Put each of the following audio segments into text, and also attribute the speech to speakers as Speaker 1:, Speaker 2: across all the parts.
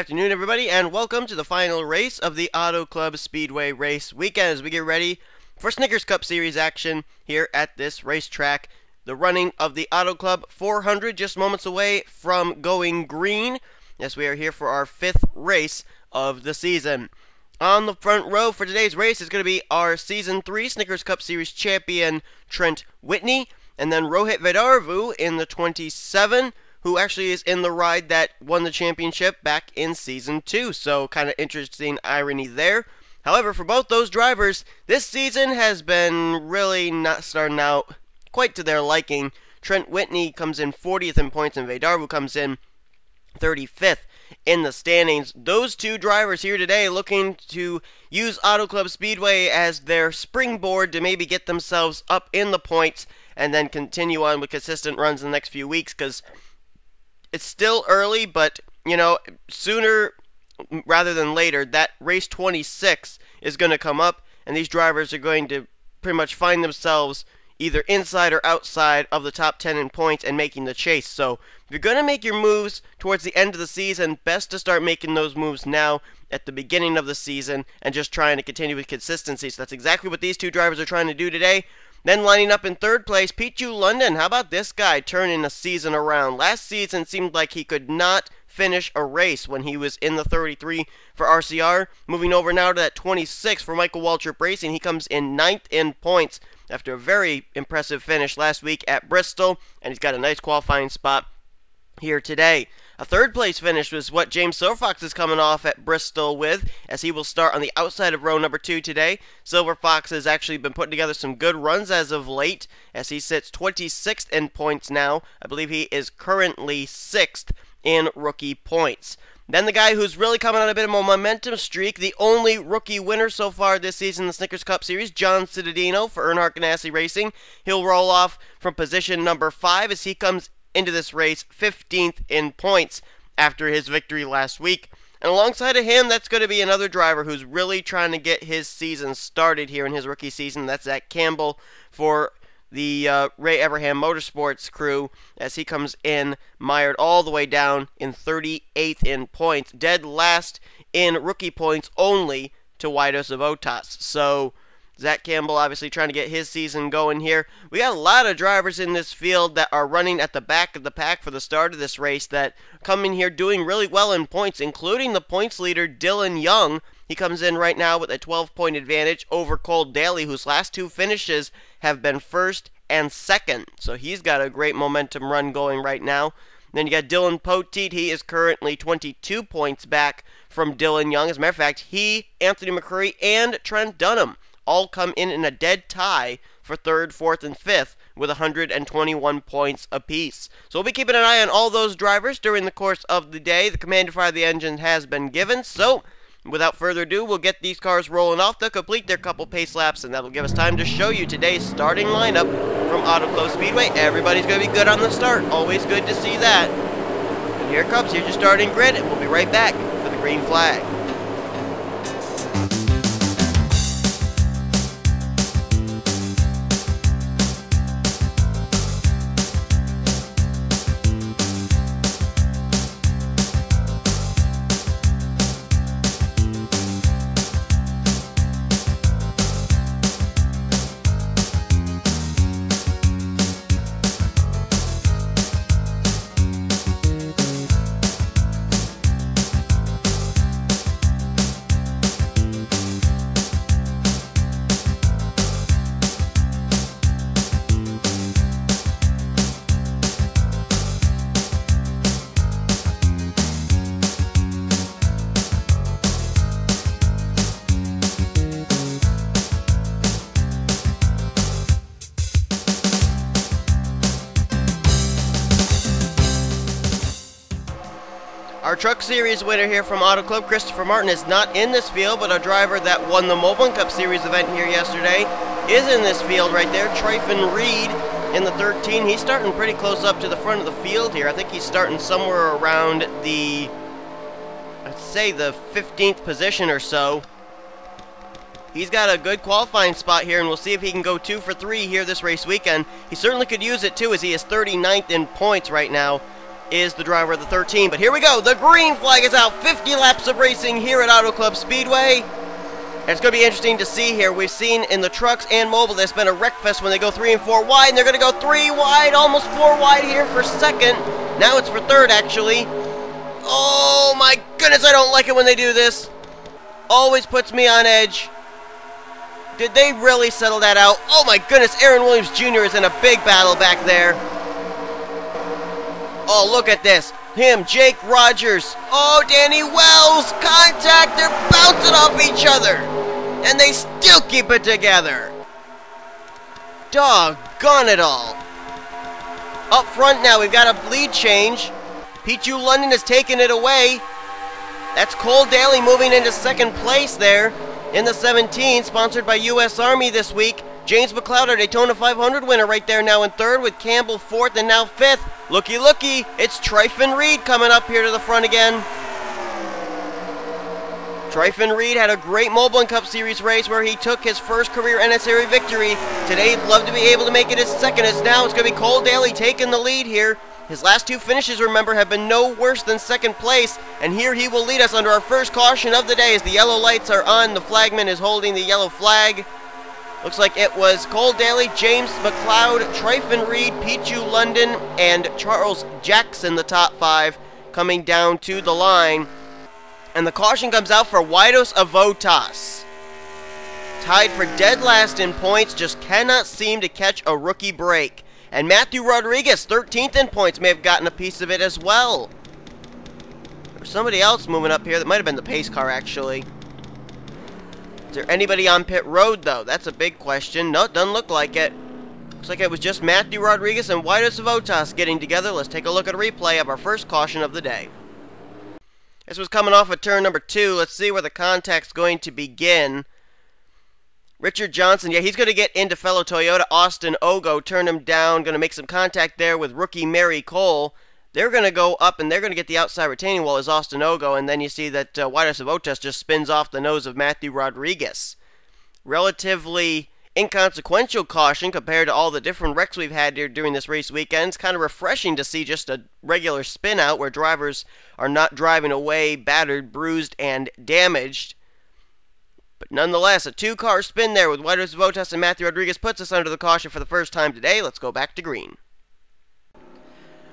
Speaker 1: afternoon, everybody, and welcome to the final race of the Auto Club Speedway race weekend as we get ready for Snickers Cup Series action here at this racetrack. The running of the Auto Club 400 just moments away from going green. Yes, we are here for our 5th race of the season. On the front row for today's race is going to be our Season 3 Snickers Cup Series champion, Trent Whitney, and then Rohit Vedarvu in the 27, who actually is in the ride that won the championship back in Season 2, so kind of interesting irony there. However, for both those drivers, this season has been really not starting out quite to their liking. Trent Whitney comes in 40th in points, and Vedarvu comes in 35th in the standings. Those two drivers here today looking to use Auto Club Speedway as their springboard to maybe get themselves up in the points and then continue on with consistent runs in the next few weeks, because it's still early, but, you know, sooner rather than later, that race 26 is going to come up, and these drivers are going to pretty much find themselves either inside or outside of the top 10 in points and making the chase. So, if you're going to make your moves towards the end of the season, best to start making those moves now at the beginning of the season and just trying to continue with consistency. So that's exactly what these two drivers are trying to do today. Then lining up in third place, Pete London. How about this guy turning a season around? Last season seemed like he could not finish a race when he was in the 33 for RCR. Moving over now to that 26 for Michael Waltrip Racing. He comes in 9th in points after a very impressive finish last week at Bristol, and he's got a nice qualifying spot here today. A third place finish was what James Silverfox is coming off at Bristol with, as he will start on the outside of row number 2 today. Silverfox has actually been putting together some good runs as of late, as he sits 26th in points now. I believe he is currently 6th in rookie points. Then the guy who's really coming on a bit of a momentum streak, the only rookie winner so far this season in the Snickers Cup Series, John Cittadino for Earnhardt Ganassi Racing. He'll roll off from position number 5 as he comes into this race 15th in points after his victory last week. And alongside of him, that's going to be another driver who's really trying to get his season started here in his rookie season. That's Zach Campbell for the Ray Evernham Motorsports crew, as he comes in mired all the way down in 38th in points, dead last in rookie points only to Waidos of Otas. So Zach Campbell obviously trying to get his season going here. We got a lot of drivers in this field that are running at the back of the pack for the start of this race that come in here doing really well in points, including the points leader, Dillon Young. He comes in right now with a 12-point advantage over Cole Daly, whose last 2 finishes have been 1st and 2nd. So he's got a great momentum run going right now. Then you got Dylan Poteet. He is currently 22 points back from Dillon Young. As a matter of fact, he, Anthony McCurry, and Trent Dunham all come in a dead tie for 3rd, 4th, and 5th with 121 points apiece. So we'll be keeping an eye on all those drivers during the course of the day. The command to fire the engine has been given, so without further ado, we'll get these cars rolling off. They'll complete their couple pace laps, and that'll give us time to show you today's starting lineup from Auto Club Speedway. Everybody's going to be good on the start. Always good to see that. And here it comes. Here's your starting grid, and we'll be right back for the green flag. Our Truck Series winner here from Auto Club, Christopher Martin, is not in this field, but our driver that won the Mobile Cup Series event here yesterday is in this field right there, Tryphon Reed in the 13. He's starting pretty close up to the front of the field here. I think he's starting somewhere around the, I'd say the 15th position or so. He's got a good qualifying spot here, and we'll see if he can go 2 for 3 here this race weekend. He certainly could use it too, as he is 39th in points right now is the driver of the 13. But here we go. The green flag is out. 50 laps of racing here at Auto Club Speedway. And it's going to be interesting to see here. We've seen in the trucks and mobile, there's been a wreck fest when they go 3 and 4 wide, and they're going to go 3 wide, almost 4 wide here for second. Now it's for third, actually. Oh my goodness, I don't like it when they do this. Always puts me on edge. Did they really settle that out? Oh my goodness, Aaron Williams Jr. is in a big battle back there. Oh, look at this. Him, Jake Rogers. Oh, Danny Wells. Contact. They're bouncing off each other. And they still keep it together. Doggone it all. Up front now, we've got a lead change. Pichu London has taken it away. That's Cole Daly moving into second place there in the 17, sponsored by U.S. Army this week. James McLeod, our Daytona 500 winner, right there now in third, with Campbell fourth and now fifth. Looky, looky, it's Tryfon Reed coming up here to the front again. Tryfon Reed had a great Mobile Cup Series race where he took his first career NNSCRA victory. Today, he'd love to be able to make it his second, as now it's going to be Cole Daly taking the lead here. His last 2 finishes, remember, have been no worse than second place, and here he will lead us under our first caution of the day as the yellow lights are on. The flagman is holding the yellow flag. Looks like it was Cole Daly, James McLeod, Tryfon Reed, Pichu London, and Charles Jackson, the top 5, coming down to the line. And the caution comes out for Waidos Avotas. Tied for dead last in points, just cannot seem to catch a rookie break. And Matthew Rodriguez, 13th in points, may have gotten a piece of it as well. There's somebody else moving up here. That might have been the pace car, actually. Is there anybody on pit road, though? That's a big question. No, it doesn't look like it. Looks like it was just Matthew Rodriguez and Waidos Avotas getting together. Let's take a look at a replay of our first caution of the day. This was coming off of turn number 2. Let's see where the contact's going to begin. Richard Johnson, yeah, he's going to get into fellow Toyota Austin Ogo, turn him down, going to make some contact there with rookie Mary Cole. They're going to go up, and they're going to get the outside retaining wall as Austin Ogo, and then you see that Waidos Avotas just spins off the nose of Matthew Rodriguez. Relatively inconsequential caution compared to all the different wrecks we've had here during this race weekend. It's kind of refreshing to see just a regular spin out where drivers are not driving away battered, bruised, and damaged. But nonetheless, a 2-car spin there with Waidos Avotas and Matthew Rodriguez puts us under the caution for the first time today. Let's go back to green.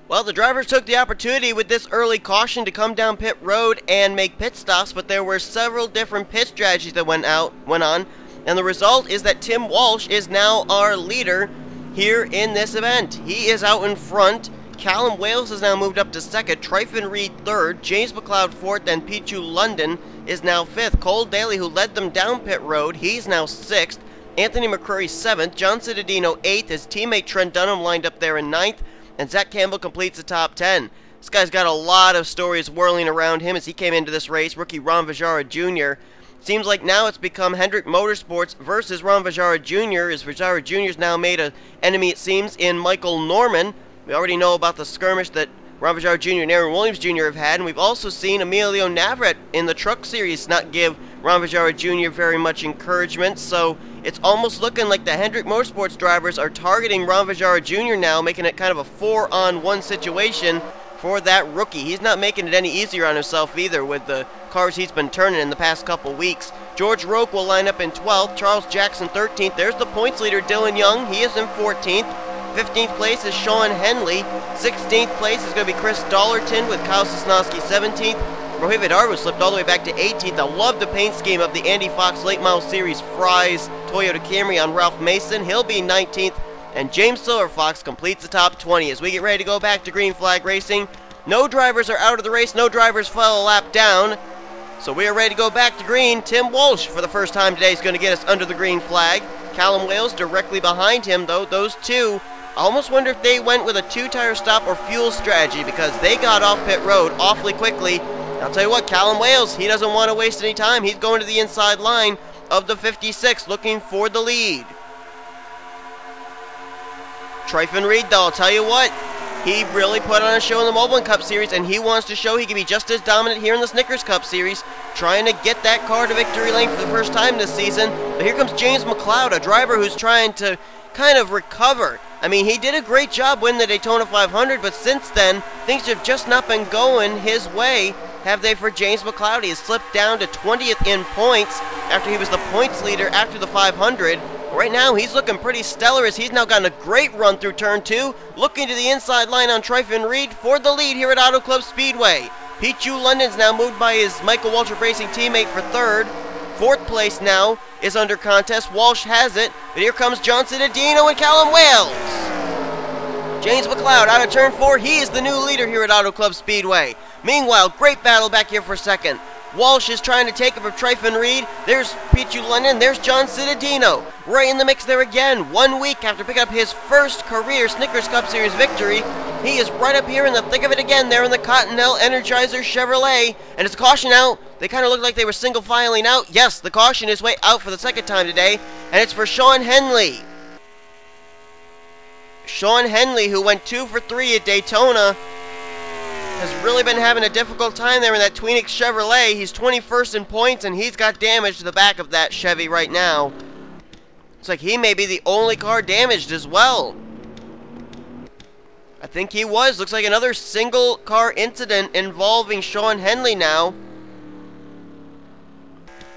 Speaker 1: Well, the drivers took the opportunity with this early caution to come down pit road and make pit stops, but there were several different pit strategies that went on, and the result is that Tim Walsh is now our leader here in this event. He is out in front. Callum Wales has now moved up to second, Tryfon Reed third, James McLeod fourth, and Pichu London is now fifth. Cole Daly, who led them down pit road, he's now sixth. Anthony McCurry seventh, John Cittadino eighth, his teammate Trent Dunham lined up there in ninth, and Zach Campbell completes the top 10. This guy's got a lot of stories whirling around him as he came into this race. Rookie Ron Fijara Jr. Seems like now it's become Hendrick Motorsports versus Ron Fijara Jr. as Fijara Jr.'s now made an enemy, it seems, in Michael Norman. We already know about the skirmish that Ron Fijara Jr. and Aaron Williams Jr. have had, and we've also seen Emilio Navarrete in the Truck Series not give Ron Fijara Jr. very much encouragement, so it's almost looking like the Hendrick Motorsports drivers are targeting Ron Fijara Jr. now, making it kind of a 4-on-1 situation for that rookie. He's not making it any easier on himself either with the cars he's been turning in the past couple weeks. George Roque will line up in 12th, Charles Jackson 13th. There's the points leader, Dillon Young. He is in 14th. 15th place is Sean Henley. 16th place is going to be Chris Dollerton with Kyle Sosnowski 17th. Rohit Arbu slipped all the way back to 18th. I love the paint scheme of the Andy Fox Late Model Series Fry's Toyota Camry on Ralph Mason. He'll be 19th. And James Silverfox completes the top 20 as we get ready to go back to green flag racing. No drivers are out of the race. No drivers fell a lap down. So we are ready to go back to green. Tim Walsh, for the first time today, is going to get us under the green flag. Callum Wales directly behind him, though. Those two, I almost wonder if they went with a 2-tire stop or fuel strategy because they got off pit road awfully quickly. I'll tell you what, Callum Wales, he doesn't want to waste any time. He's going to the inside line of the 56, looking for the lead. Tryfon Reed, though, I'll tell you what, he really put on a show in the Mobile Cup Series, and he wants to show he can be just as dominant here in the Snickers Cup Series, trying to get that car to victory lane for the first time this season. But here comes James McLeod, a driver who's trying to kind of recover I mean, he did a great job winning the Daytona 500, but since then, things have just not been going his way, have they, for James McLeod? He has slipped down to 20th in points after he was the points leader after the 500. Right now, he's looking pretty stellar as he's now gotten a great run through Turn 2, looking to the inside line on Tryfon Reed for the lead here at Auto Club Speedway. Pichu London's now moved by his Michael Waltrip Racing teammate for third. Fourth place now is under contest. Walsh has it, but here comes Johnson Adino and Callum Wales. James McLeod out of Turn 4. He is the new leader here at Auto Club Speedway. Meanwhile, great battle back here for second. Walsh is trying to take it from Tryfon Reed. There's Pichu London. There's John Cittadino. Right in the mix there again. 1 week after picking up his first career Snickers Cup Series victory, he is right up here in the thick of it again there in the Cottonelle Energizer Chevrolet. And it's a caution out. They kind of looked like they were single filing out. Yes, the caution is way out for the second time today. And it's for Sean Henley. Sean Henley, who went 2 for 3 at Daytona, has really been having a difficult time there in that Tweenix Chevrolet. He's 21st in points, and he's got damage to the back of that Chevy right now. Looks like he may be the only car damaged as well. I think he was. Looks like another single car incident involving Sean Henley now.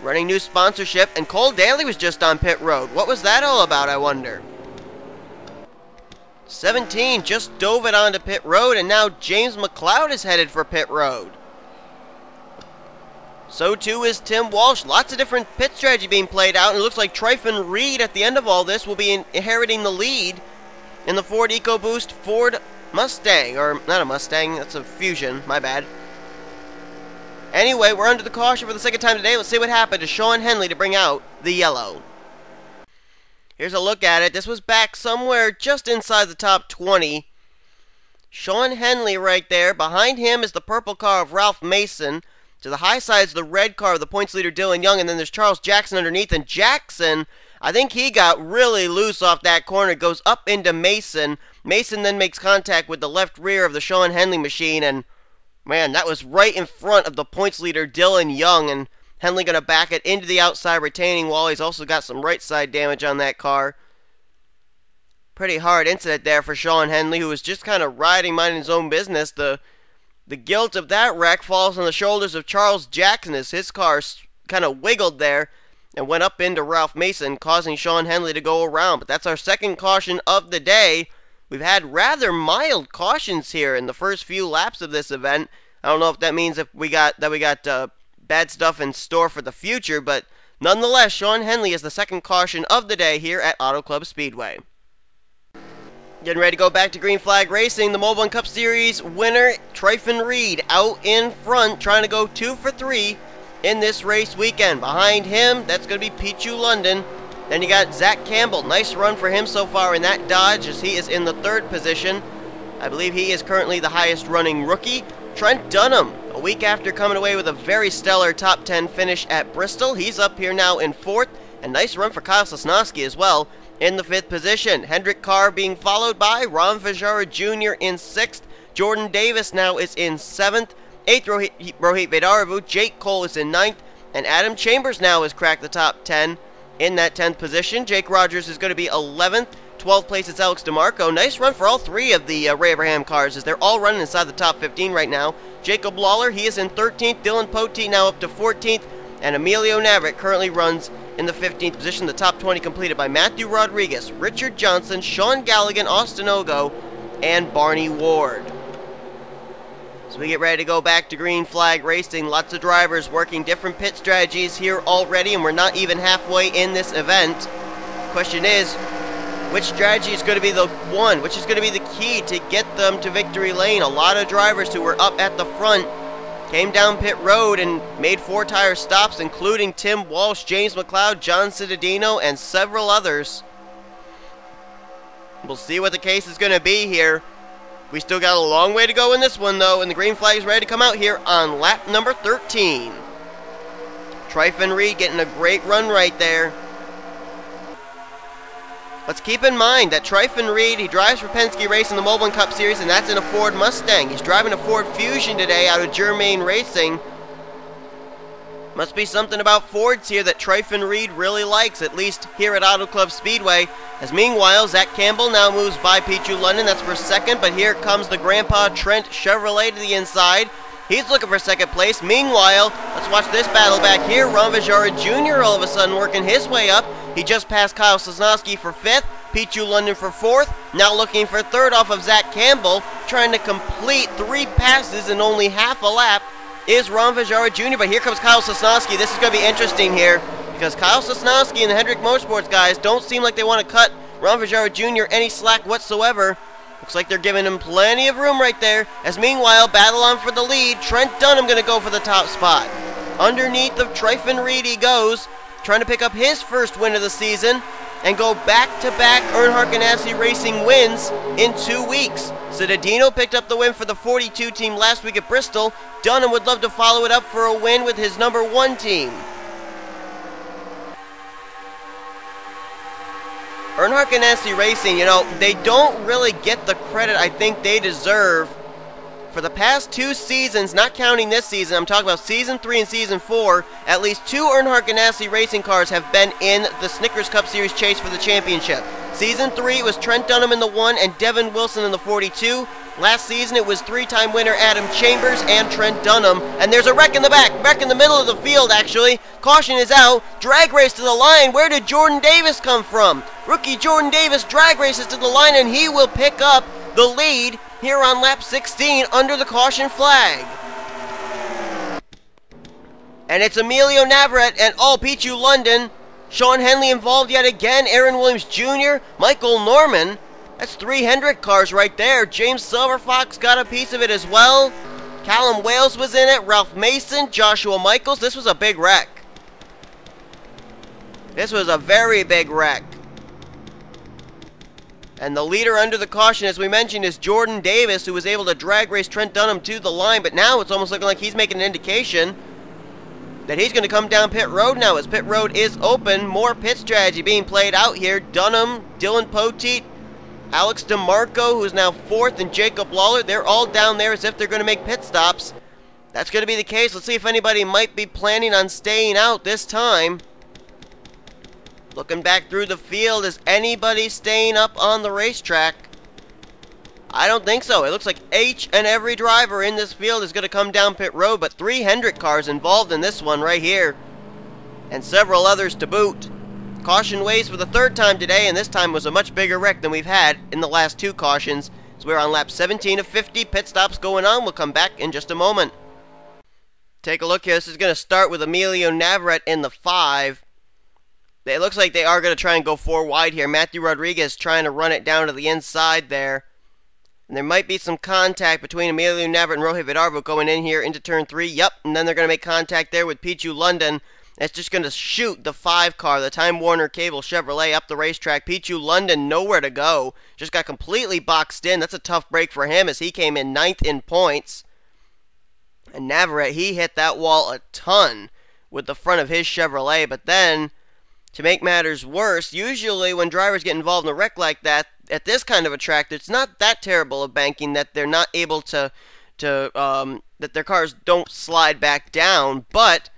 Speaker 1: Running new sponsorship, and Cole Daly was just on pit road. What was that all about, I wonder? 17 just dove it onto pit road, and now James McLeod is headed for pit road. So too is Tim Walsh. Lots of different pit strategy being played out, and it looks like Tryfon Reed at the end of all this will be inheriting the lead in the Ford EcoBoost Ford Mustang. Or, not a Mustang, that's a Fusion, my bad. Anyway, we're under the caution for the second time today. Let's see what happened to Sean Henley to bring out the yellow. Here's a look at it. This was back somewhere just inside the top 20. Sean Henley right there. Behind him is the purple car of Ralph Mason. To the high side is the red car of the points leader Dillon Young. And then there's Charles Jackson underneath. And Jackson, I think he got really loose off that corner. Goes up into Mason. Mason then makes contact with the left rear of the Sean Henley machine. And, man, that was right in front of the points leader Dillon Young. And Henley going to back it into the outside retaining wall. He's also got some right side damage on that car. Pretty hard incident there for Sean Henley, who was just kind of riding, minding his own business. The guilt of that wreck falls on the shoulders of Charles Jackson as his car kind of wiggled there and went up into Ralph Mason, causing Sean Henley to go around. But that's our second caution of the day. We've had rather mild cautions here in the first few laps of this event. I don't know if that means we got bad stuff in store for the future, but nonetheless, Sean Henley is the second caution of the day here at Auto Club Speedway. Getting ready to go back to green flag racing. The Mobile Cup Series winner, Tryfon Reed, out in front, trying to go 2 for 3 in this race weekend. Behind him, that's going to be Pichu London. Then you got Zach Campbell. Nice run for him so far in that Dodge, as he is in the 3rd position. I believe he is currently the highest running rookie. Trent Dunham, a week after coming away with a very stellar top 10 finish at Bristol, he's up here now in 4th. And nice run for Kyle Sosnowski as well in the 5th position. Hendrick Carr being followed by Ron Fijara Jr. in 6th. Jordan Davis now is in 7th. 8th, Rohit Vedaravu. Jake Cole is in 9th. And Adam Chambers now has cracked the top 10 in that 10th position. Jake Rogers is going to be 11th. 12th place is Alex DeMarco. Nice run for all 3 of the Ray Abraham cars, as they're all running inside the top 15 right now. Jacob Lawler, he is in 13th. Dylan Poteet now up to 14th. And Emilio Navrick currently runs in the 15th position. The top 20 completed by Matthew Rodriguez, Richard Johnson, Sean Galligan, Austin Ogo, and Barney Ward. So we get ready to go back to green flag racing. Lots of drivers working different pit strategies here already, and we're not even halfway in this event. Question is, which strategy is going to be the one? Which is going to be the key to get them to victory lane? A lot of drivers who were up at the front came down pit road and made 4-tire stops, including Tim Walsh, James McLeod, John Cittadino, and several others. We'll see what the case is going to be here. We still got a long way to go in this one, though, and the green flag is ready to come out here on lap number 13. Tryfon Reed getting a great run right there. Let's keep in mind that Tryfon Reed, he drives for Penske Racing the Mobile Cup Series, and that's in a Ford Mustang. He's driving a Ford Fusion today out of Germain Racing. Must be something about Fords here that Tryfon Reed really likes, at least here at Auto Club Speedway. As meanwhile, Zach Campbell now moves by Pichu London. That's for second, but here comes the Grandpa Trent Chevrolet to the inside. He's looking for second place. Meanwhile, let's watch this battle back here. Ron Fijara Jr. all of a sudden working his way up. He just passed Kyle Sosnowski for fifth. Pichu London for fourth. Now looking for third off of Zach Campbell. Trying to complete 3 passes in only half a lap is Ron Fijara Jr. But here comes Kyle Sosnowski. This is going to be interesting here because Kyle Sosnowski and the Hendrick Motorsports guys don't seem like they want to cut Ron Fijara Jr. any slack whatsoever. Looks like they're giving him plenty of room right there. As meanwhile, battle on for the lead. Trent Dunham going to go for the top spot. Underneath of Tryfon Reed he goes, trying to pick up his first win of the season and go back-to-back Earnhardt Ganassi Racing wins in 2 weeks. Cittadino picked up the win for the 42 team last week at Bristol. Dunham would love to follow it up for a win with his number 1 team. Earnhardt Ganassi Racing, you know, they don't really get the credit I think they deserve. For the past 2 seasons, not counting this season, I'm talking about Season 3 and Season 4, at least 2 Earnhardt Ganassi Racing cars have been in the Snickers Cup Series chase for the championship. Season 3, it was Trent Dunham in the 1 and Devin Wilson in the 42. Last season, it was 3-time winner Adam Chambers and Trent Dunham. And there's a wreck in the back, wreck in the middle of the field, actually. Caution is out. Drag race to the line. Where did Jordan Davis come from? Rookie Jordan Davis drag races to the line, and he will pick up the lead here on lap 16 under the caution flag. And it's Emilio Navarrete and Pichu London. Sean Henley involved yet again. Aaron Williams Jr., Michael Norman. That's 3 Hendrick cars right there. James Silverfox got a piece of it as well. Callum Wales was in it. Ralph Mason, Joshua Michaels. This was a big wreck. This was a very big wreck. And the leader under the caution, as we mentioned, is Jordan Davis, who was able to drag race Trent Dunham to the line. But now it's almost looking like he's making an indication that he's going to come down pit road now, as pit road is open. More pit strategy being played out here. Dunham, Dylan Poteet, Alex DeMarco, who's now 4th, and Jacob Lawler. They're all down there as if they're going to make pit stops. That's going to be the case. Let's see if anybody might be planning on staying out this time. Looking back through the field, is anybody staying up on the racetrack? I don't think so. It looks like each and every driver in this field is going to come down pit road, but 3 Hendrick cars involved in this one right here, and several others to boot. Caution weighs for the 3rd time today, and this time was a much bigger wreck than we've had in the last 2 cautions. So we're on lap 17 of 50. Pit stops going on. We'll come back in just a moment. Take a look here. This is going to start with Emilio Navarrete in the 5. It looks like they are going to try and go 4 wide here. Matthew Rodriguez trying to run it down to the inside there. And there might be some contact between Emilio Navarrete and Rohit Vidarvo going in here into turn 3. Yep, and then they're going to make contact there with Pichu London. It's just going to shoot the 5 car, the Time Warner Cable Chevrolet, up the racetrack. Pichu London nowhere to go. Just got completely boxed in. That's a tough break for him as he came in 9th in points. And Navarrete, he hit that wall a ton with the front of his Chevrolet. But then, to make matters worse, usually when drivers get involved in a wreck like that, at this kind of a track, it's not that terrible of banking that they're not able that their cars don't slide back down. But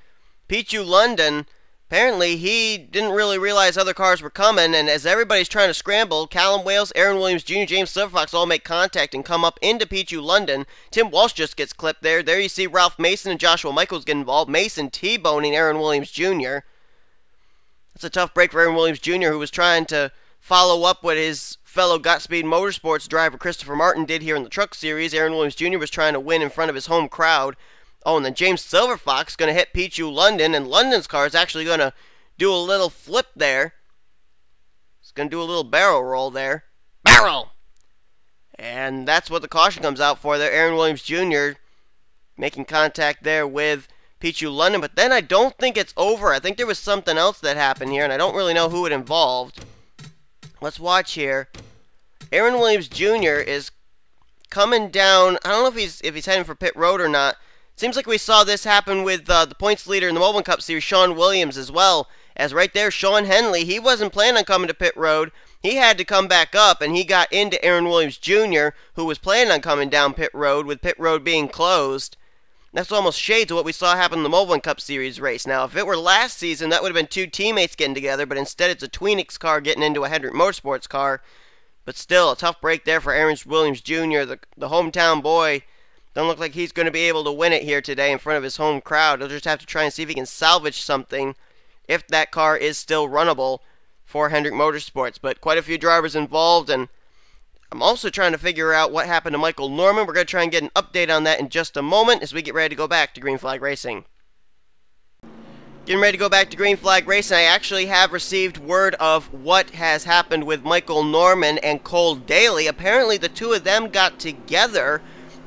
Speaker 1: Pichu London, apparently he didn't really realize other cars were coming, and as everybody's trying to scramble, Callum Wales, Aaron Williams Jr., James Silverfox all make contact and come up into Pichu London. Tim Walsh just gets clipped there. There you see Ralph Mason and Joshua Michaels get involved. Mason T-boning Aaron Williams Jr. That's a tough break for Aaron Williams Jr., who was trying to follow up what his fellow Godspeed Motorsports driver Christopher Martin did here in the Truck Series. Aaron Williams Jr. was trying to win in front of his home crowd. Oh, and then James Silverfox is going to hit Pichu London, and London's car is actually going to do a little flip there. It's going to do a little barrel roll there. Barrel! And that's what the caution comes out for there. Aaron Williams Jr. making contact there with Pichu London, but then I don't think it's over. I think there was something else that happened here, and I don't really know who it involved. Let's watch here. Aaron Williams Jr. is coming down. I don't know if he's heading for pit road or not. Seems like we saw this happen with the points leader in the Melbourne Cup Series, Sean Williams, as well. As right there, Sean Henley, he wasn't planning on coming to pit road. He had to come back up, and he got into Aaron Williams Jr., who was planning on coming down pit road, with pit road being closed. That's almost shades of what we saw happen in the Mobile Cup Series race. Now, if it were last season, that would have been two teammates getting together, but instead it's a Tweenix car getting into a Hendrick Motorsports car. But still, a tough break there for Aaron Williams Jr., the hometown boy. Don't look like he's going to be able to win it here today in front of his home crowd. He'll just have to try and see if he can salvage something if that car is still runnable for Hendrick Motorsports. But quite a few drivers involved, and I'm also trying to figure out what happened to Michael Norman. We're going to try and get an update on that in just a moment as we get ready to go back to Green Flag Racing. Getting ready to go back to Green Flag Racing, I actually have received word of what has happened with Michael Norman and Cole Daly. Apparently the two of them got together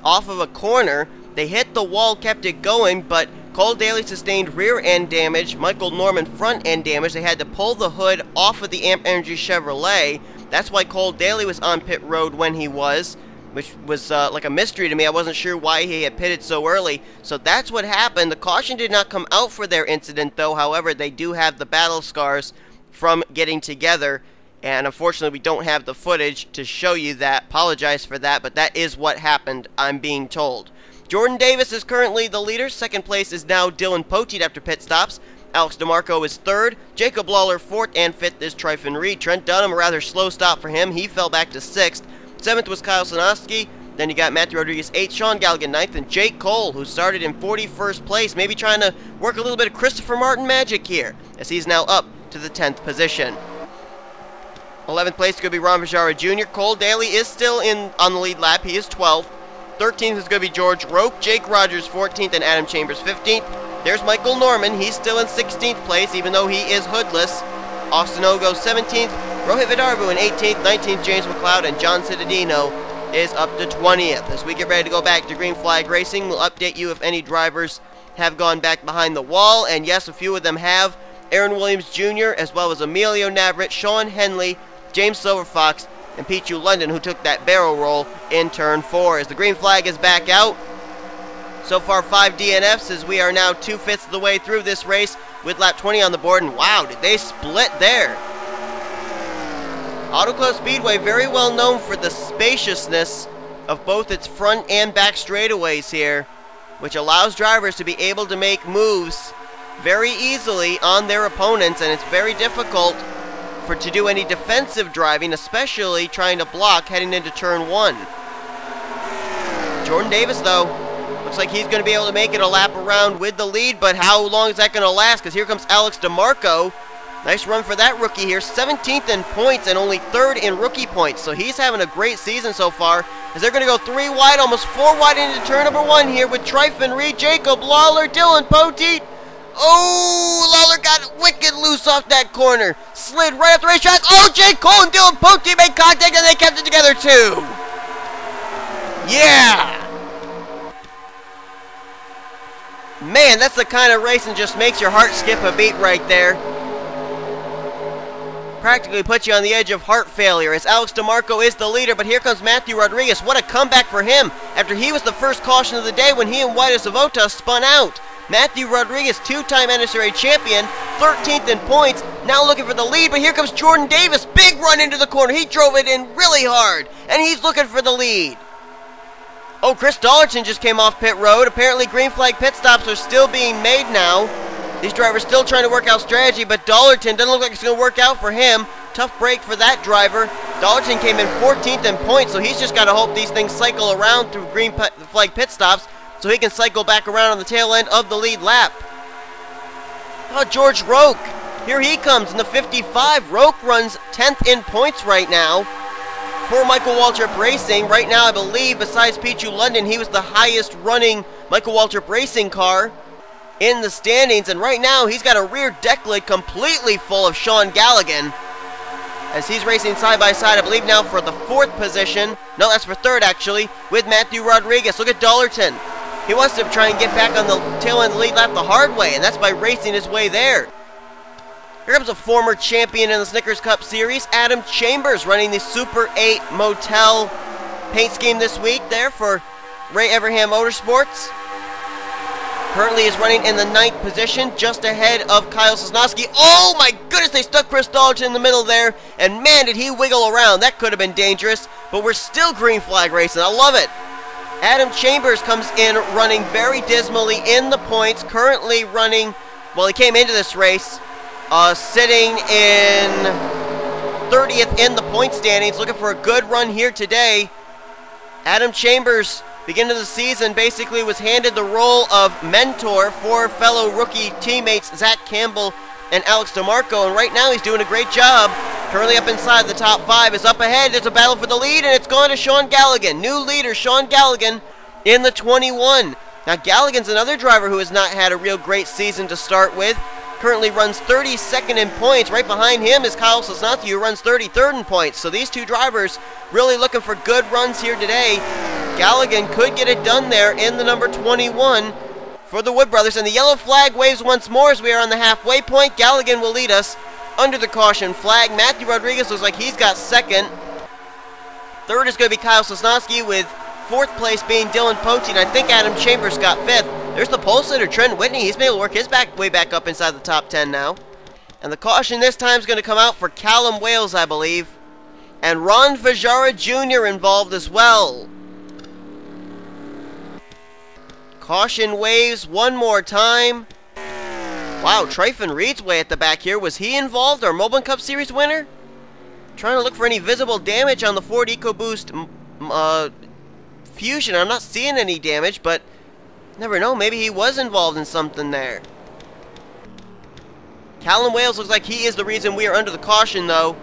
Speaker 1: off of a corner. They hit the wall, kept it going, but Cole Daly sustained rear end damage, Michael Norman front end damage. They had to pull the hood off of the Amp Energy Chevrolet. That's why Cole Daly was on pit road when he was, which was like a mystery to me. I wasn't sure why he had pitted so early. So that's what happened. The caution did not come out for their incident, though. However, they do have the battle scars from getting together. And unfortunately, we don't have the footage to show you that. Apologize for that, but that is what happened, I'm being told. Jordan Davis is currently the leader. Second place is now Dillon Poteet after pit stops. Alex DeMarco is third, Jacob Lawler fourth, and fifth is Tryfon Reed. Trent Dunham, a rather slow stop for him. He fell back to sixth. Seventh was Kyle Sinoski. Then you got Matthew Rodriguez eighth, Sean Galligan ninth, and Jake Cole, who started in 41st place, maybe trying to work a little bit of Christopher Martin magic here, as he's now up to the 10th position. 11th place is going to be Ron Fijara Jr. Cole Daly is still on the lead lap. He is 12th. 13th is going to be George Roque, Jake Rogers 14th, and Adam Chambers 15th. There's Michael Norman. He's still in 16th place, even though he is hoodless. Austin Ogo 17th, Rohit Vidarvu in 18th, 19th James McLeod, and John Cittadino is up to 20th. As we get ready to go back to Green Flag Racing, we'll update you if any drivers have gone back behind the wall, and yes, a few of them have. Aaron Williams Jr., as well as Emilio Navarrete, Sean Henley, James Silverfox, and Pichu London, who took that barrel roll in turn 4. As the green flag is back out, so far 5 DNFs, as we are now 2/5 of the way through this race with lap 20 on the board, and wow, did they split there. Auto Club Speedway, very well known for the spaciousness of both its front and back straightaways here, which allows drivers to be able to make moves very easily on their opponents, and it's very difficult to do any defensive driving, especially trying to block heading into turn 1. Jordan Davis, though, looks like he's going to be able to make it a lap around with the lead, but how long is that going to last? Because here comes Alex DeMarco. Nice run for that rookie here. 17th in points and only 3rd in rookie points. So he's having a great season so far, as they're going to go 3 wide, almost 4 wide into turn number 1 here with Tryfon Reed, Jacob Lawler, Dillon Poteet. Oh, Lawler got wicked loose off that corner. Slid right up the racetrack. Oh, Jake Cole and Dillon Poteet made contact, and they kept it together too. Yeah. Man, that's the kind of race that just makes your heart skip a beat right there. Practically puts you on the edge of heart failure, as Alex DeMarco is the leader, but here comes Matthew Rodriguez. What a comeback for him after he was the first caution of the day when he and White Savota spun out. Matthew Rodriguez, 2-time NNSCRA champion, 13th in points, now looking for the lead, but here comes Jordan Davis. Big run into the corner. He drove it in really hard, and he's looking for the lead. Oh, Chris Dollerton just came off pit road. Apparently green flag pit stops are still being made now. These drivers still trying to work out strategy, but Dollerton doesn't look like it's going to work out for him. Tough break for that driver. Dollerton came in 14th in points, so he's just got to hope these things cycle around through green flag pit stops so he can cycle back around on the tail end of the lead lap. Oh, George Roque. Here he comes in the 55. Roque runs 10th in points right now for Michael Waltrip Racing. Right now, I believe, besides Pichu London, he was the highest running Michael Waltrip Racing car in the standings, and right now he's got a rear deck lid completely full of Sean Galligan, as he's racing side by side, I believe now for the 4th position. No, that's for 3rd actually, with Matthew Rodriguez. Look at Dollerton. He wants to try and get back on the tail end of the lead lap the hard way, and that's by racing his way there. Here comes a former champion in the Snickers Cup Series, Adam Chambers, running the Super 8 Motel paint scheme this week there for Ray Evernham Motorsports. Currently is running in the 9th position, just ahead of Kyle Sosnowski. Oh my goodness, they stuck Chris Dollerton in the middle there, and man, did he wiggle around. That could have been dangerous, but we're still green flag racing. I love it. Adam Chambers comes in running very dismally in the points, currently running, well, he came into this race sitting in 30th in the point standings, looking for a good run here today. Adam Chambers, beginning of the season, basically was handed the role of mentor for fellow rookie teammates Zach Campbell and Alex DeMarco, and right now he's doing a great job. Currently up inside the top 5, is up ahead. There's a battle for the lead, and it's gone to Sean Galligan. New leader, Sean Galligan, in the 21. Now, Galligan's another driver who has not had a real great season to start with. Currently runs 32nd in points. Right behind him is Kyle Sosnowski, who runs 33rd in points. So these two drivers really looking for good runs here today. Galligan could get it done there in the number 21 for the Wood Brothers. And the yellow flag waves once more as we are on the halfway point. Galligan will lead us under the caution flag. Matthew Rodriguez looks like he's got second. Third is going to be Kyle Sosnowski, with fourth place being Dylan Pote, and I think Adam Chambers got fifth. There's the pole sitter, Trent Whitney. He's been able to work his way back up inside the top 10 now. And the caution this time is going to come out for Callum Wales, I believe. And Ron Fijara Jr. involved as well. Caution waves one more time. Wow, Tryfon Reed's way at the back here. Was he involved, our Moblin Cup Series winner? Trying to look for any visible damage on the Ford EcoBoost Fusion. I'm not seeing any damage, but never know. Maybe he was involved in something there. Callum Wales looks like he is the reason we are under the caution, though,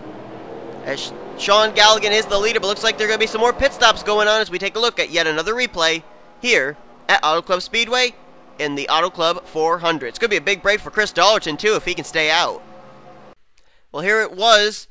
Speaker 1: as Sean Galligan is the leader, but looks like there are going to be some more pit stops going on as we take a look at yet another replay here at Auto Club Speedway in the Auto Club 400. It's going to be a big break for Chris Dollerton, too, if he can stay out. Well, here it was.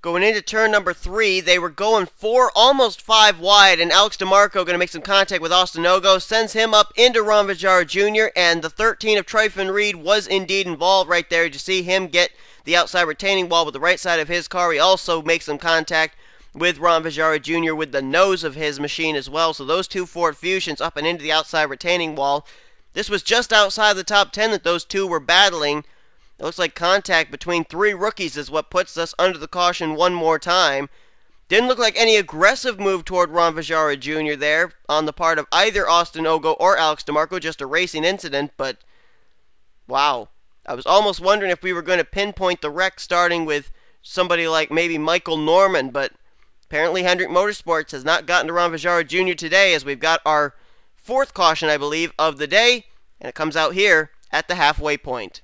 Speaker 1: Going into turn number 3, they were going 4, almost 5 wide, and Alex DeMarco going to make some contact with Austin Ogo, sends him up into Ron Fijara Jr., and the 13 of Tryfon Reed was indeed involved right there. You see him get the outside retaining wall with the right side of his car. He also makes some contact with Ron Fijara Jr. with the nose of his machine as well. So those two Ford Fusions up and into the outside retaining wall. This was just outside the top 10 that those two were battling. It looks like contact between 3 rookies is what puts us under the caution one more time. Didn't look like any aggressive move toward Ron Fijara Jr. there on the part of either Austin Ogo or Alex DeMarco, just a racing incident, but wow. I was almost wondering if we were going to pinpoint the wreck starting with somebody like maybe Michael Norman, but apparently Hendrick Motorsports has not gotten to Ron Fijara Jr. today, as we've got our 4th caution, I believe, of the day, and it comes out here at the halfway point.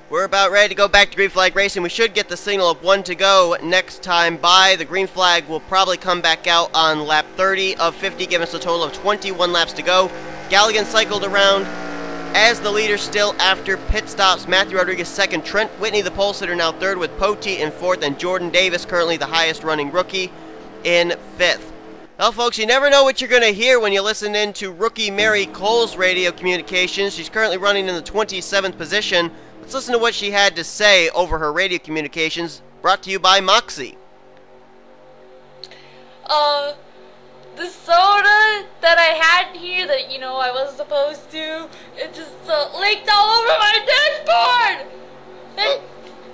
Speaker 1: We're about ready to go back to green flag racing. We should get the signal of 1 to go next time by. The green flag will probably come back out on lap 30 of 50, giving us a total of 21 laps to go. Galligan cycled around as the leader still after pit stops. Matthew Rodriguez second, Trent Whitney the pole sitter now third, with Pote in fourth, and Jordan Davis currently the highest running rookie in 5th. Well, folks, you never know what you're going to hear when you listen in to rookie Mary Cole's radio communications. She's currently running in the 27th position. Let's listen to what she had to say over her radio communications, brought to you by Moxie.
Speaker 2: The soda that I had here that, you know, I wasn't supposed to, it just leaked all over my dashboard! And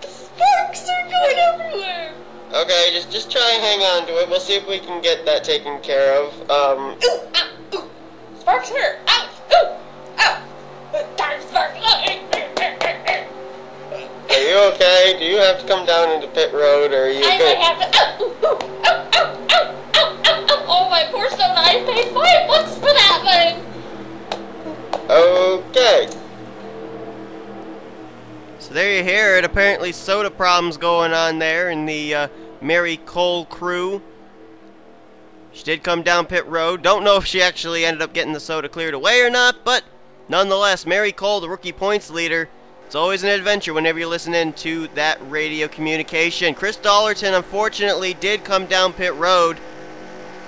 Speaker 2: the sparks are going everywhere!
Speaker 1: Okay, just try and hang on to it. We'll see if we can get that taken care of.
Speaker 2: Ooh, ow, ooh! Sparks hurt! Ouch! Ooh! Ow! Darn sparks!
Speaker 1: Are you okay? Do you have to come down into pit road, or are you
Speaker 2: I
Speaker 1: good?
Speaker 2: might have to. Ow! Ooh! Ow! Ow! Ow! Ow! Ow! Oh, my poor soda! I paid $5 for that thing.
Speaker 1: Okay. So there you hear it. Apparently, soda problems going on there in the Mary Cole crew. She did come down pit road. Don't know if she actually ended up getting the soda cleared away or not, but nonetheless, Mary Cole, the rookie points leader. It's always an adventure whenever you listen in to that radio communication. Chris Dollerton, unfortunately, did come down pit road,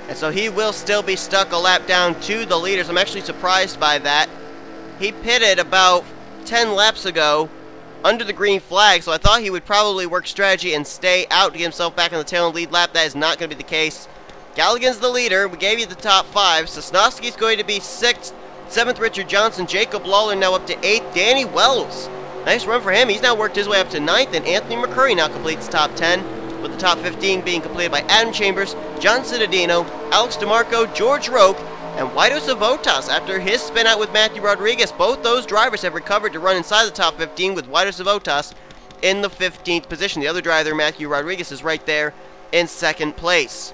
Speaker 1: and so he will still be stuck a lap down to the leaders. I'm actually surprised by that. He pitted about 10 laps ago under the green flag, so I thought he would probably work strategy and stay out to get himself back on the tail and lead lap. That is not going to be the case. Galligan's the leader. We gave you the top 5. Sosnowski's going to be 6th. 7th, Richard Johnson. Jacob Lawler now up to 8th. Danny Wells. Nice run for him. He's now worked his way up to 9th, and Anthony McCurry now completes top 10. with the top 15 being completed by Adam Chambers, John Cittadino, Alex DeMarco, George Roque, and Guido Savotas after his spin out with Matthew Rodriguez. Both those drivers have recovered to run inside the top 15 with Guido Savotas in the 15th position. The other driver, Matthew Rodriguez, is right there in second place.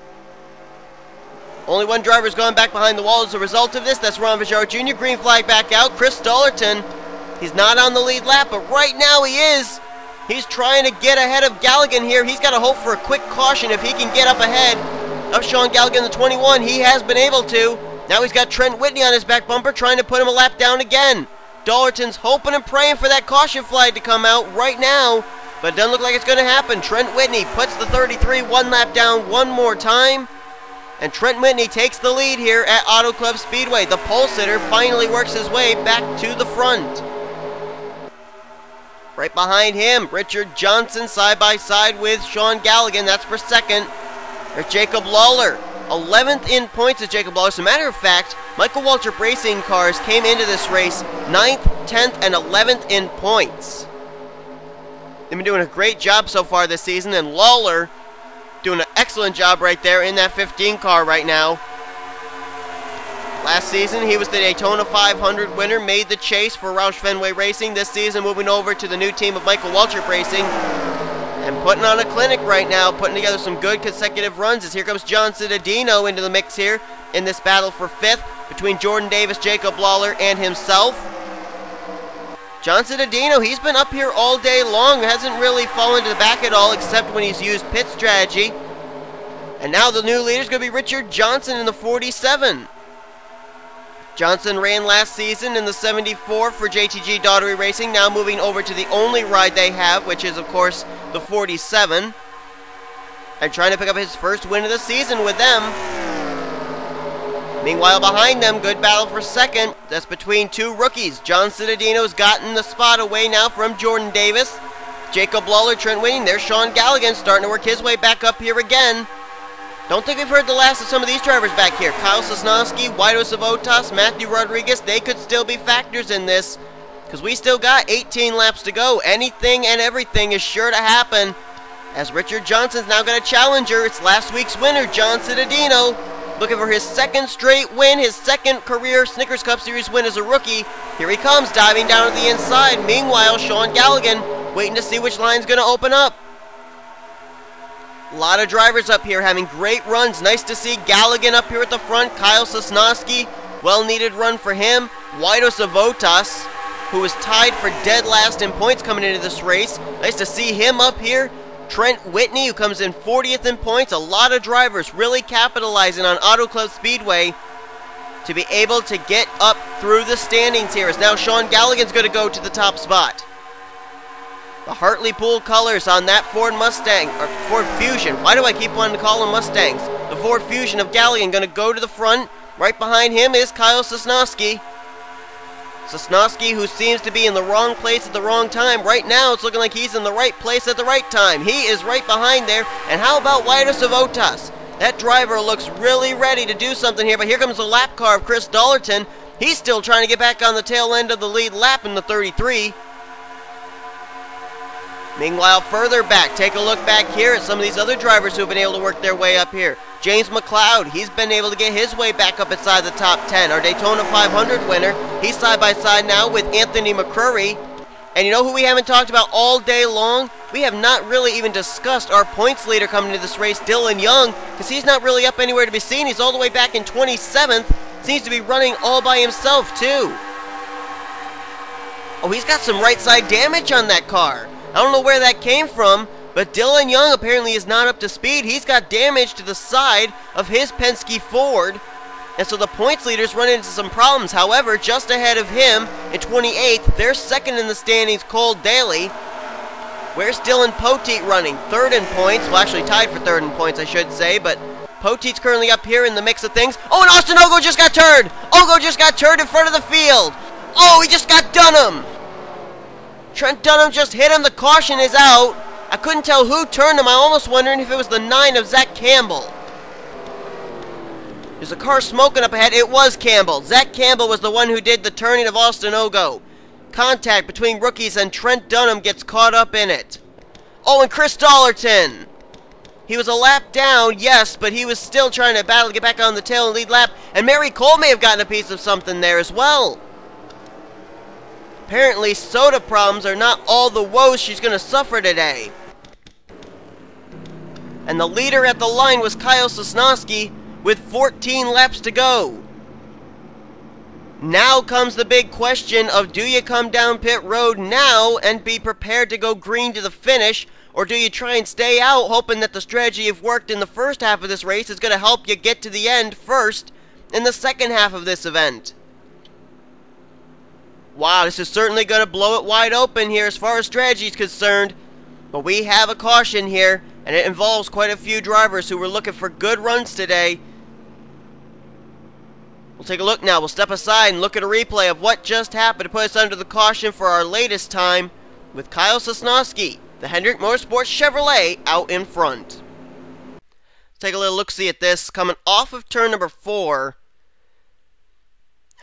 Speaker 1: Only one driver has gone back behind the wall as a result of this. That's Ron Fijara Jr. Green flag back out. Chris Dollerton, he's not on the lead lap, but right now he is. He's trying to get ahead of Galligan here. He's got to hope for a quick caution if he can get up ahead of Sean Galligan, the 21. He has been able to. Now he's got Trent Whitney on his back bumper trying to put him a lap down again. Dollerton's hoping and praying for that caution flag to come out right now, but it doesn't look like it's going to happen. Trent Whitney puts the 33 one lap down one more time. And Trent Whitney takes the lead here at Auto Club Speedway. The pole sitter finally works his way back to the front. Right behind him, Richard Johnson side by side with Sean Galligan. That's for second. There's Jacob Lawler. 11th in points is Jacob Lawler. As a matter of fact, Michael Waltrip Racing cars came into this race 9th, 10th, and 11th in points. They've been doing a great job so far this season, and Lawler doing an excellent job right there in that 15 car right now. Last season, he was the Daytona 500 winner, made the chase for Roush Fenway Racing. This season, moving over to the new team of Michael Waltrip Racing and putting on a clinic right now, putting together some good consecutive runs as here comes John Cittadino into the mix here in this battle for 5th between Jordan Davis, Jacob Lawler, and himself. John Cittadino, he's been up here all day long, hasn't really fallen to the back at all except when he's used pit strategy. And now the new leader is going to be Richard Johnson in the 47. Johnson ran last season in the 74 for JTG Daughtery Racing, now moving over to the only ride they have, which is, of course, the 47. And trying to pick up his first win of the season with them. Meanwhile, behind them, good battle for second. That's between two rookies. John Cittadino's gotten the spot away now from Jordan Davis. Jacob Lawler, Trent Whitney. There's Sean Galligan starting to work his way back up here again. Don't think we've heard the last of some of these drivers back here. Kyle Sosnowski, Guido Savotas, Matthew Rodriguez. They could still be factors in this because we still got 18 laps to go. Anything and everything is sure to happen as Richard Johnson's now got a challenger. It's last week's winner, John Cittadino, looking for his second straight win, his second career Snickers Cup Series win as a rookie. Here he comes, diving down to the inside. Meanwhile, Sean Galligan waiting to see which line's going to open up. A lot of drivers up here having great runs. Nice to see Galligan up here at the front. Kyle Sosnowski, well-needed run for him. Guido Savotas, who was tied for dead last in points coming into this race. Nice to see him up here. Trent Whitney, who comes in 40th in points. A lot of drivers really capitalizing on Auto Club Speedway to be able to get up through the standings here. As now Sean Galligan's going to go to the top spot. The Hartley-Pool colors on that Ford Mustang, or Ford Fusion. Why do I keep wanting to call them Mustangs? The Ford Fusion of Galligan going to go to the front. Right behind him is Kyle Sosnowski. Sosnowski, who seems to be in the wrong place at the wrong time. Right now, it's looking like he's in the right place at the right time. He is right behind there. And how about Guido Savotas? That driver looks really ready to do something here, but here comes the lap car of Chris Dollerton. He's still trying to get back on the tail end of the lead lap in the 33. Meanwhile, further back, take a look back here at some of these other drivers who have been able to work their way up here. James McLeod, he's been able to get his way back up inside the top 10. Our Daytona 500 winner, he's side by side now with Anthony McCrory. And you know who we haven't talked about all day long? We have not really even discussed our points leader coming into this race, Dillon Young, because he's not really up anywhere to be seen. He's all the way back in 27th. Seems to be running all by himself, too. Oh, he's got some right side damage on that car. I don't know where that came from, but Dillon Young apparently is not up to speed. He's got damage to the side of his Penske Ford, and so the points leaders run into some problems. However, just ahead of him in 28th, they're second in the standings, Cole Daly. Where's Dylan Poteet running? Third in points. Well, actually tied for third in points, I should say, but Poteet's currently up here in the mix of things. Oh, and Austin Ogo just got turned! Ogo just got turned in front of the field! Oh, he just got Dunham! Trent Dunham just hit him. The caution is out. I couldn't tell who turned him. I'm almost wondering if it was the 9 of Zach Campbell. There's a car smoking up ahead. It was Campbell. Zach Campbell was the one who did the turning of Austin Ogo. Contact between rookies and Trent Dunham gets caught up in it. Oh, and Chris Dollerton. He was a lap down, yes, but he was still trying to battle to get back on the tail and lead lap. And Mary Cole may have gotten a piece of something there as well. Apparently, soda problems are not all the woes she's going to suffer today. And the leader at the line was Kyle Sosnowski with 14 laps to go. Now comes the big question of, do you come down pit road now and be prepared to go green to the finish, or do you try and stay out hoping that the strategy you've worked in the first half of this race is going to help you get to the end first in the second half of this event? Wow, this is certainly going to blow it wide open here as far as strategy is concerned. But we have a caution here, and it involves quite a few drivers who were looking for good runs today. We'll take a look now. We'll step aside and look at a replay of what just happened to put us under the caution for our latest time with Kyle Sosnowski, the Hendrick Motorsports Chevrolet, out in front. Let's take a little look-see at this. Coming off of turn number 4.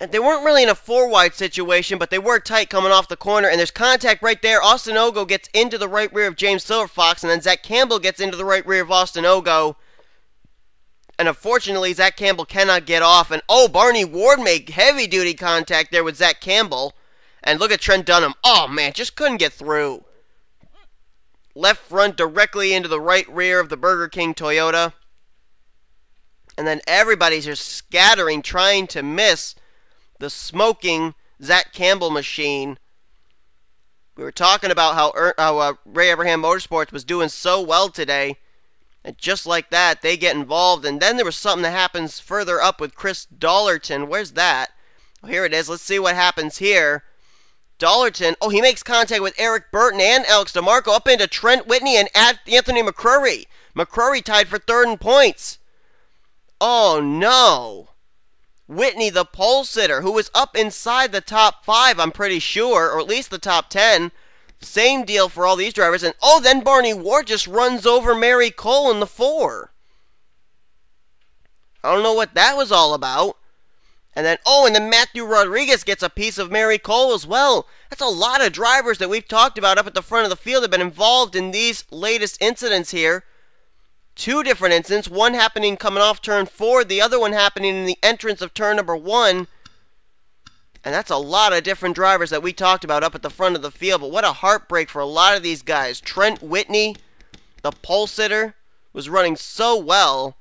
Speaker 1: And they weren't really in a 4-wide situation, but they were tight coming off the corner, and there's contact right there. Austin Ogo gets into the right rear of James Silverfox, and then Zach Campbell gets into the right rear of Austin Ogo. And unfortunately, Zach Campbell cannot get off, and oh, Barney Ward made heavy-duty contact there with Zach Campbell. And look at Trent Dunham. Oh, man, just couldn't get through. Left front directly into the right rear of the Burger King Toyota. And then everybody's just scattering, trying to miss the smoking Zach Campbell machine. We were talking about how Ray Abraham Motorsports was doing so well today. And just like that, they get involved. And then there was something that happens further up with Chris Dollerton. Where's that? Oh, here it is. Let's see what happens here. Dollerton, oh, he makes contact with Eric Burton and Alex DeMarco up into Trent Whitney and Anthony McCrory. McCrory tied for third in points. Oh, no. Whitney, the pole sitter, who was up inside the top 5, I'm pretty sure, or at least the top 10. Same deal for all these drivers. And, oh, then Barney Ward just runs over Mary Cole in the 4. I don't know what that was all about. And then, oh, and then Matthew Rodriguez gets a piece of Mary Cole as well. That's a lot of drivers that we've talked about up at the front of the field have been involved in these latest incidents here. 2 different incidents, one happening coming off turn 4, the other one happening in the entrance of turn number 1. And that's a lot of different drivers that we talked about up at the front of the field. But what a heartbreak for a lot of these guys. Trent Whitney, the pole sitter, was running so well.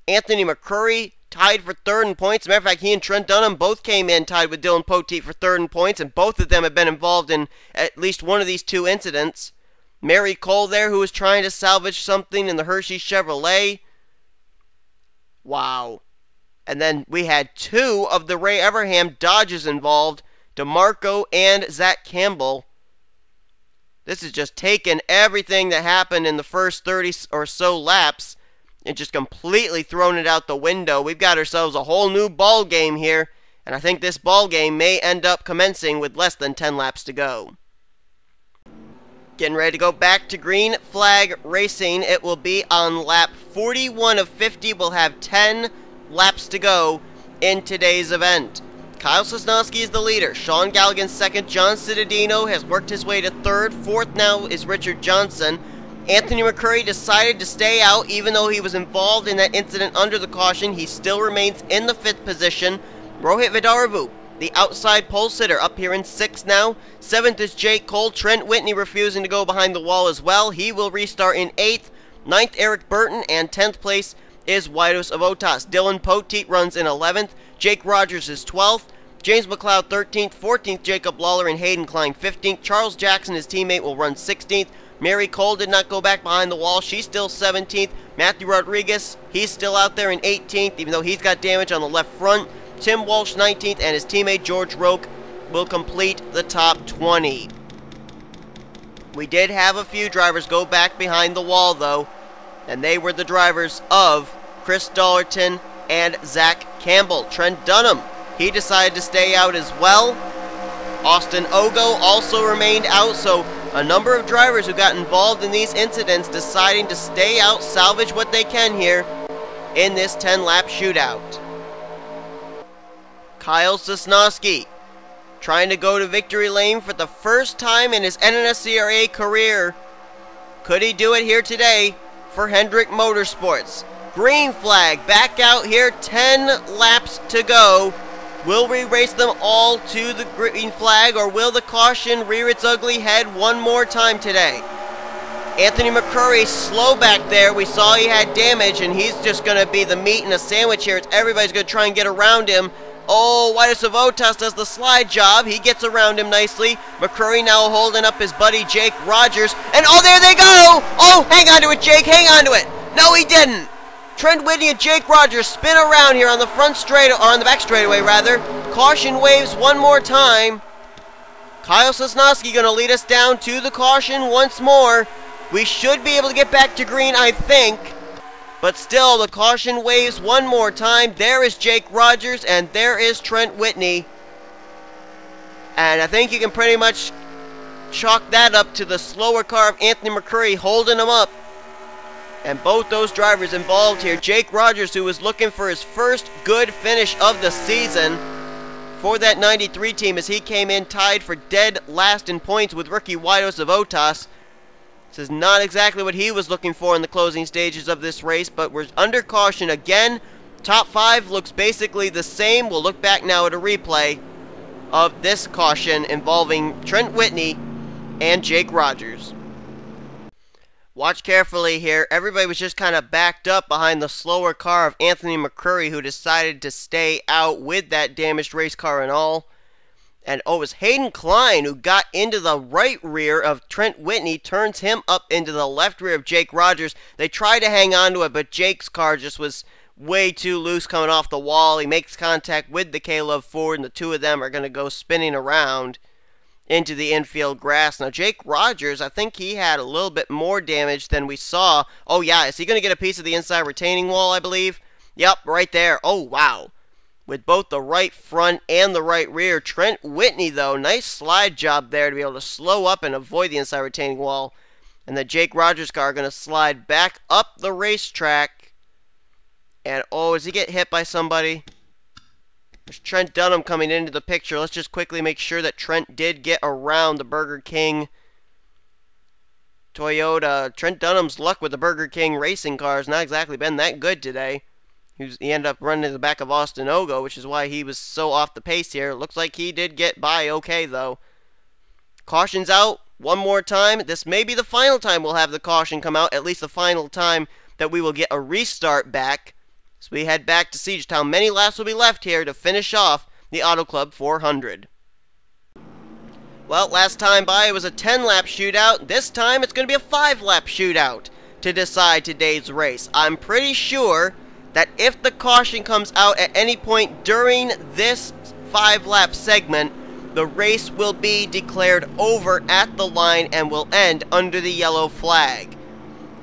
Speaker 1: Anthony McCrory tied for third in points. As a matter of fact, he and Trent Dunham both came in tied with Dylan Poteet for third in points. And both of them have been involved in at least one of these 2 incidents. Mary Cole there, who was trying to salvage something in the Hershey Chevrolet. Wow. And then we had 2 of the Ray Abraham Dodges involved, DeMarco and Zach Campbell. This is just taking everything that happened in the first 30 or so laps and just completely throwing it out the window. We've got ourselves a whole new ball game here, and I think this ball game may end up commencing with less than 10 laps to go. Getting ready to go back to green flag racing. It will be on lap 41 of 50. We'll have 10 laps to go in today's event. Kyle Sosnowski is the leader. Sean Galligan's second. John Cittadino has worked his way to third. Fourth now is Richard Johnson. Anthony McCrory decided to stay out even though he was involved in that incident under the caution. He still remains in the 5th position. Rohit Vidaravu, the outside pole sitter, up here in 6th now. 7th is Jake Cole. Trent Whitney refusing to go behind the wall as well. He will restart in 8th. 9th, Eric Burton. And 10th place is Waidos Avotas. Dylan Poteet runs in 11th. Jake Rogers is 12th. James McLeod 13th. 14th, Jacob Lawler and Hayden Klein 15th. Charles Jackson, his teammate, will run 16th. Mary Cole did not go back behind the wall. She's still 17th. Matthew Rodriguez, he's still out there in 18th, even though he's got damage on the left front. Tim Walsh 19th, and his teammate George Roque will complete the top 20. We did have a few drivers go back behind the wall, though, and they were the drivers of Chris Dollerton and Zach Campbell. Trent Dunham, he decided to stay out as well. Austin Ogo also remained out, so a number of drivers who got involved in these incidents deciding to stay out, salvage what they can here in this 10-lap shootout. Kyle Sosnowski trying to go to victory lane for the first time in his NNSCRA career. Could he do it here today? for Hendrick Motorsports. Green flag back out here, 10 laps to go. Will we race them all to the green flag, or will the caution rear its ugly head one more time today? Anthony McCurry slow back there. We saw he had damage, and he's just going to be the meat in a sandwich here. Everybody's going to try and get around him. Oh, Whitus Avotas does the slide job. He gets around him nicely. McCurry now holding up his buddy Jake Rogers. And oh, there they go! Oh, hang on to it, Jake. Hang on to it. No, he didn't. Trent Whitney and Jake Rogers spin around here on the front straight, or on the back straightaway rather. Caution waves one more time. Kyle Sosnowski going to lead us down to the caution once more. We should be able to get back to green, I think. But still, the caution waves one more time. There is Jake Rogers, and there is Trent Whitney. And I think you can pretty much chalk that up to the slower car of Anthony McCurry holding him up. And both those drivers involved here. Jake Rogers, who was looking for his first good finish of the season for that 93 team, as he came in tied for dead last in points with rookie Whitus Avotas. This is not exactly what he was looking for in the closing stages of this race, but we're under caution again. Top 5 looks basically the same. We'll look back now at a replay of this caution involving Trent Whitney and Jake Rogers. Watch carefully here. Everybody was just kind of backed up behind the slower car of Anthony McCurry, who decided to stay out with that damaged race car and all. And oh, it was Hayden Klein who got into the right rear of Trent Whitney, turns him up into the left rear of Jake Rogers. They tried to hang on to it, but Jake's car just was way too loose coming off the wall. He makes contact with the K-Love Ford, and the two of them are going to go spinning around into the infield grass. Now, Jake Rogers, I think he had a little bit more damage than we saw. Oh, yeah, is he going to get a piece of the inside retaining wall, I believe? Yep, right there. Oh, wow. With both the right front and the right rear. Trent Whitney, though, nice slide job there to be able to slow up and avoid the inside retaining wall. And the Jake Rogers car going to slide back up the racetrack. And, oh, does he get hit by somebody? There's Trent Dunham coming into the picture. Let's just quickly make sure that Trent did get around the Burger King Toyota. Trent Dunham's luck with the Burger King racing cars not exactly been that good today. He ended up running to the back of Austin Ogo, which is why he was so off the pace here. Looks like he did get by okay, though. Caution's out one more time. This may be the final time we'll have the caution come out, at least the final time that we will get a restart back. So we head back to see just how many laps will be left here to finish off the Auto Club 400. Well, last time by it was a 10-lap shootout. This time it's going to be a 5-lap shootout to decide today's race. I'm pretty sure that if the caution comes out at any point during this 5-lap segment, the race will be declared over at the line and will end under the yellow flag.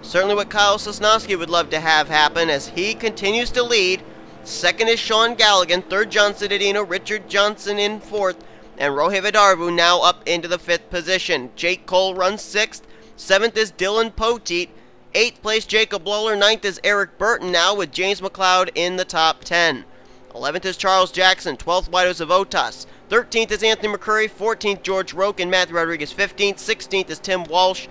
Speaker 1: Certainly what Kyle Sosnowski would love to have happen as he continues to lead. Second is Sean Galligan, third John Cittadino, Richard Johnson in fourth, and Rohit Vidarvu now up into the 5th position. Jake Cole runs 6th, 7th is Dylan Poteet, 8th place Jacob Lawler, 9th is Eric Burton now with James McLeod in the top 10. 11th is Charles Jackson, 12th Whitus Avotas, 13th is Anthony McCurry, 14th George Roque and Matthew Rodriguez 15th, 16th is Tim Walsh,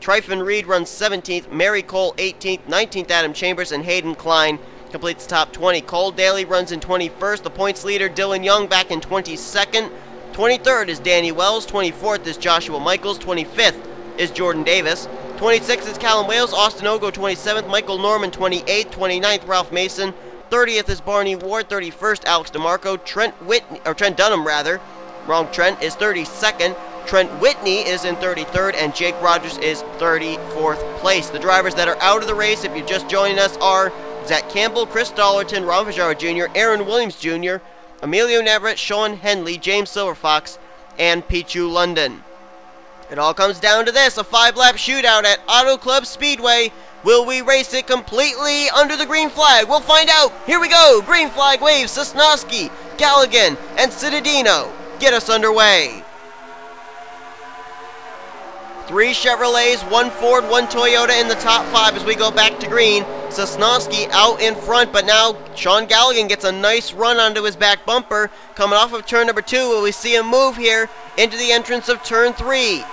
Speaker 1: Tryphon Reed runs 17th, Mary Cole 18th, 19th Adam Chambers, and Hayden Klein completes the top 20. Cole Daly runs in 21st, the points leader Dillon Young back in 22nd, 23rd is Danny Wells, 24th is Joshua Michaels, 25th is Jordan Davis, 26th is Callum Wales, Austin Ogo 27th, Michael Norman 28th, 29th Ralph Mason, 30th is Barney Ward, 31st Alex DeMarco, Trent Dunham rather, wrong Trent, is 32nd, Trent Whitney is in 33rd, and Jake Rogers is 34th place. The drivers that are out of the race, if you're just joining us, are Zach Campbell, Chris Dollerton, Ron Fijara Jr., Aaron Williams Jr., Emilio Navarrete, Sean Henley, James Silverfox, and Pichu London. It all comes down to this, a 5-lap shootout at Auto Club Speedway. Will we race it completely under the green flag? We'll find out. Here we go. Green flag waves, Sosnowski, Galligan, and Cittadino get us underway. 3 Chevrolets, 1 Ford, 1 Toyota in the top 5 as we go back to green. Sosnowski out in front, but now Sean Galligan gets a nice run onto his back bumper. Coming off of turn number 2, will we see him move here into the entrance of turn 3?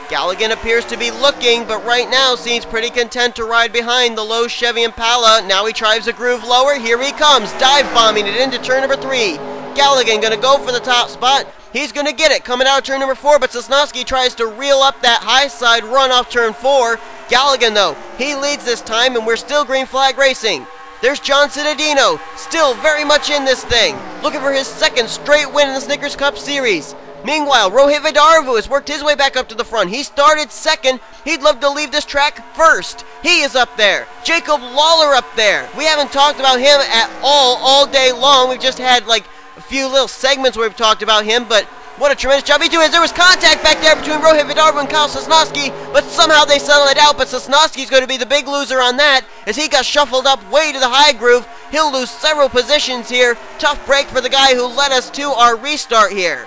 Speaker 1: Galligan appears to be looking, but right now seems pretty content to ride behind the low Chevy Impala. Now he tries a groove lower. Here he comes, dive bombing it into turn number 3. Galligan going to go for the top spot. He's going to get it coming out of turn number 4, but Sosnowski tries to reel up that high side run off turn 4. Galligan, though, he leads this time, and we're still green flag racing. There's John Cittadino, still very much in this thing, looking for his second straight win in the Snickers Cup Series. Meanwhile, Rohit Vidarvu has worked his way back up to the front. He started second. He'd love to leave this track first. He is up there. Jacob Lawler up there. We haven't talked about him at all day long. We've just had like a few little segments where we've talked about him, but what a tremendous job he's doing. There was contact back there between Rohit Vidarvu and Kyle Sosnowski, but somehow they settled it out, but Sosnowski's going to be the big loser on that as he got shuffled up way to the high groove. He'll lose several positions here. Tough break for the guy who led us to our restart here.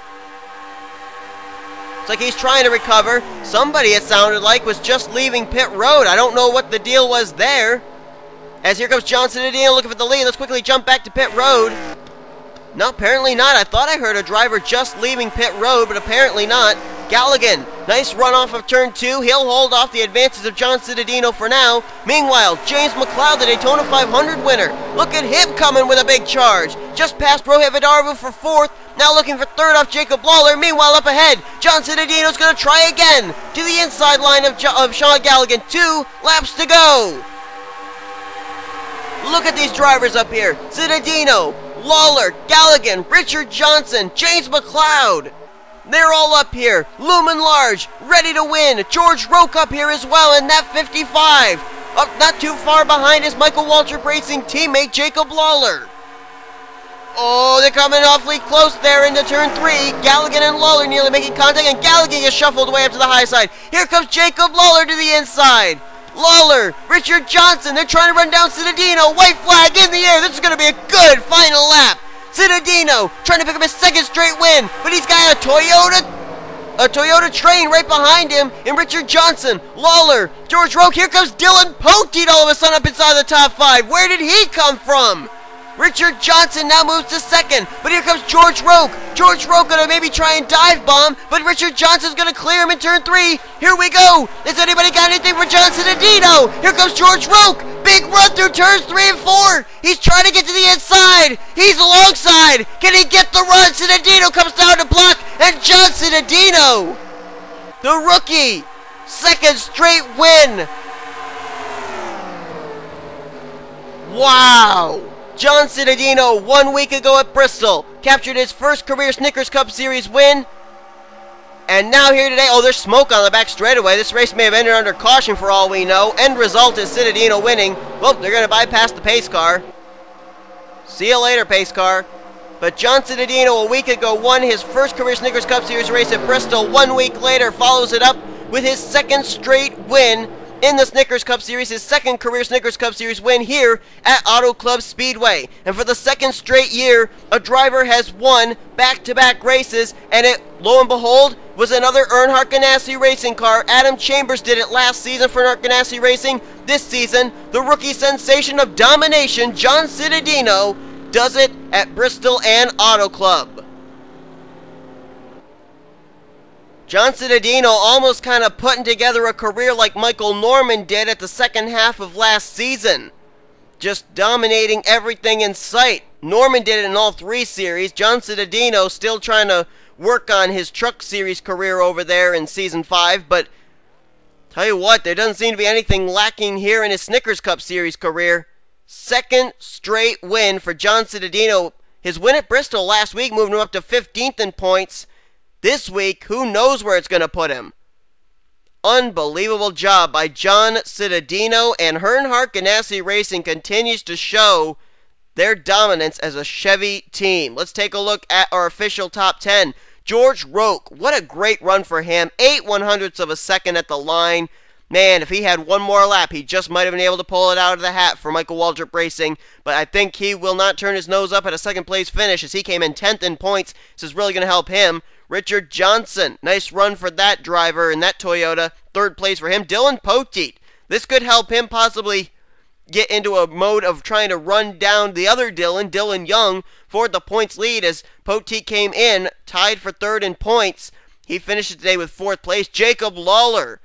Speaker 1: It's like he's trying to recover. Somebody, it sounded like, was just leaving pit road. I don't know what the deal was there. As here comes John Cittadino looking for the lead. Let's quickly jump back to pit road. No, apparently not. I thought I heard a driver just leaving pit road, but apparently not. Galligan, nice run off of turn 2. He'll hold off the advances of John Cittadino for now. Meanwhile, James McLeod, the Daytona 500 winner. Look at him coming with a big charge. Just past Rohit Vidarvu for 4th. Now looking for 3rd off Jacob Lawler. Meanwhile, up ahead, John Cittadino's going to try again to the inside line of Sean Galligan. 2 laps to go. Look at these drivers up here. Cittadino, Lawler, Galligan, Richard Johnson, James McLeod. They're all up here. Lumen Large, ready to win. George Roque up here as well in that 55. Up not too far behind is Michael Waltrip Racing teammate Jacob Lawler. Oh, they're coming awfully close there into turn 3. Galligan and Lawler nearly making contact, and Galligan gets shuffled away up to the high side. Here comes Jacob Lawler to the inside. Lawler, Richard Johnson, they're trying to run down Cittadino. White flag in the air. This is going to be a good final lap. Cittadino trying to pick up his 2nd straight win, but he's got a Toyota train right behind him in Richard Johnson. Lawler, George Roque. Here comes Dillon Poteet all of a sudden up inside the top 5. Where did he come from? Richard Johnson now moves to 2nd, but here comes George Roque. George Roque gonna maybe try and dive bomb, but Richard Johnson's gonna clear him in turn 3. Here we go. Has anybody got anything for John Cittadino? Here comes George Roque. Big run through turns 3 and 4. He's trying to get to the inside. He's alongside. Can he get the run? Cittadino comes down to block, and John Cittadino, the rookie, 2nd straight win. Wow. John Cittadino, 1 week ago at Bristol, captured his first career Snickers Cup Series win. And now here today, oh, there's smoke on the back straightaway. This race may have ended under caution for all we know. End result is Cittadino winning. Well, they're going to bypass the pace car. See you later, pace car. But John Cittadino, a week ago, won his first career Snickers Cup Series race at Bristol. 1 week later, follows it up with his 2nd straight win in the Snickers Cup Series, his 2nd career Snickers Cup Series win here at Auto Club Speedway. And for the 2nd straight year, a driver has won back-to-back races, and it, lo and behold, was another Earnhardt Ganassi racing car. Adam Chambers did it last season for Earnhardt Ganassi Racing. This season, the rookie sensation of domination, John Cittadino, does it at Bristol and Auto Club. John Cittadino almost kind of putting together a career like Michael Norman did at the second half of last season. Just dominating everything in sight. Norman did it in all 3 series. John Cittadino still trying to work on his truck series career over there in season 5. But tell you what, there doesn't seem to be anything lacking here in his Snickers Cup Series career. 2nd straight win for John Cittadino. His win at Bristol last week moved him up to 15th in points. This week, who knows where it's going to put him. Unbelievable job by John Cittadino, and Earnhardt Ganassi Racing continues to show their dominance as a Chevy team. Let's take a look at our official top 10. George Roque, what a great run for him. 8/100ths of a second at the line. Man, if he had one more lap, he just might have been able to pull it out of the hat for Michael Waltrip Racing. But I think he will not turn his nose up at a 2nd place finish as he came in 10th in points. This is really going to help him. Richard Johnson, nice run for that driver in that Toyota. 3rd place for him. Dillon Poteet, this could help him possibly get into a mode of trying to run down the other Dillon Young, for the points lead as Poteet came in, tied for 3rd in points. He finishes today with 4th place. Jacob Lawler,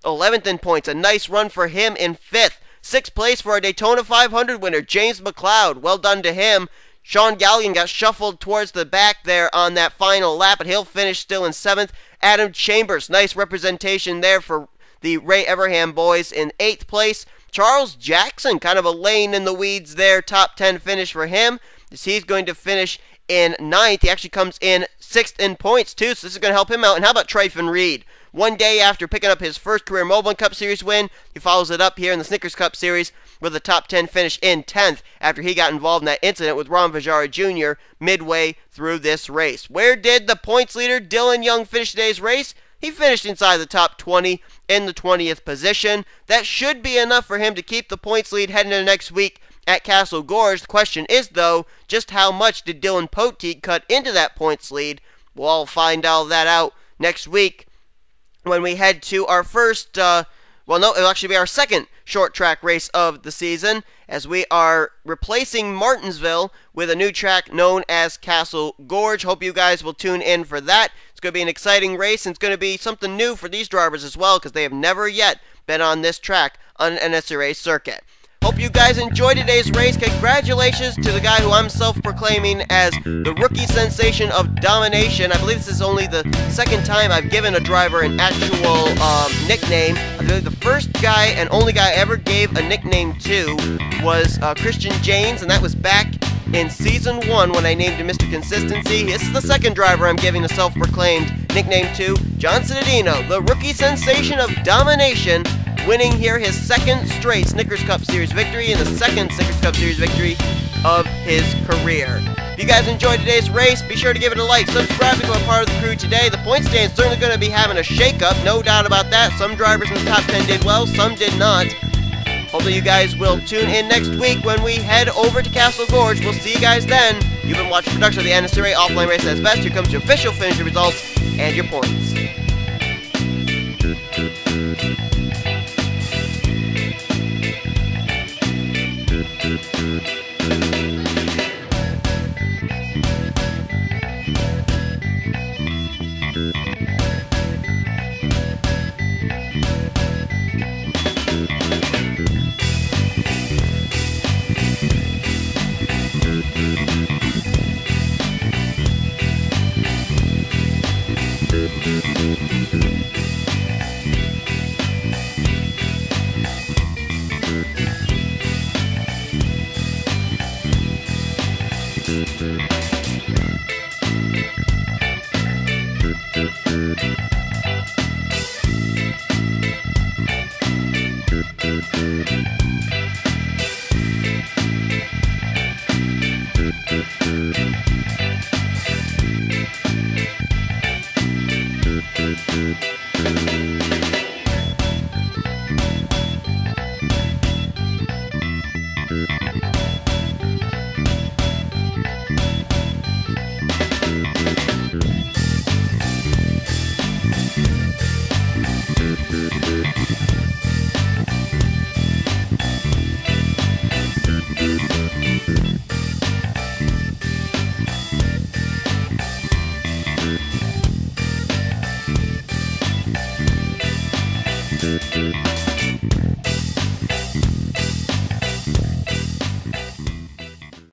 Speaker 1: 11th in points. A nice run for him in 5th. 6th place for our Daytona 500 winner, James McLeod. Well done to him. Sean Galligan got shuffled towards the back there on that final lap, but he'll finish still in 7th. Adam Chambers, nice representation there for the Ray Everham boys in 8th place. Charles Jackson, kind of a lane in the weeds there. Top 10 finish for him. He's going to finish in 9th. He actually comes in 6th in points, too, so this is going to help him out. And how about Tryphon Reed? One day after picking up his first career Mobil Cup Series win, he follows it up here in the Snickers Cup Series with a top 10 finish in 10th after he got involved in that incident with Ron Fijara Jr. midway through this race. Where did the points leader Dillon Young finish today's race? He finished inside the top 20 in the 20th position. That should be enough for him to keep the points lead heading into next week at Castle Gorge. The question is, though, just how much did Dylan Poteet cut into that points lead? We'll all find all that out next week when we head to our first, it'll actually be our second short track race of the season, as we are replacing Martinsville with a new track known as Castle Gorge. Hope you guys will tune in for that. It's going to be an exciting race, and it's going to be something new for these drivers as well, because they have never yet been on this track on an NNSCRA circuit. Hope you guys enjoyed today's race. Congratulations to the guy who I'm self-proclaiming as the rookie sensation of domination. I believe this is only the second time I've given a driver an actual nickname. I believe the first guy and only guy I ever gave a nickname to was Christian Janes, and that was back in Season 1 when I named him Mr. Consistency. This is the second driver I'm giving a self-proclaimed nickname to, John Cittadino, the rookie sensation of domination, winning here his second straight Snickers Cup Series victory and the second Snickers Cup Series victory of his career. If you guys enjoyed today's race, be sure to give it a like, subscribe, become a part of the crew today. The point stand is certainly going to be having a shake-up, no doubt about that. Some drivers in the top 10 did well, some did not. Hopefully you guys will tune in next week when we head over to Castle Gorge. We'll see you guys then. You've been watching a production of the NNSCRA Offline Race as Best. Here comes your official finisher results and your points.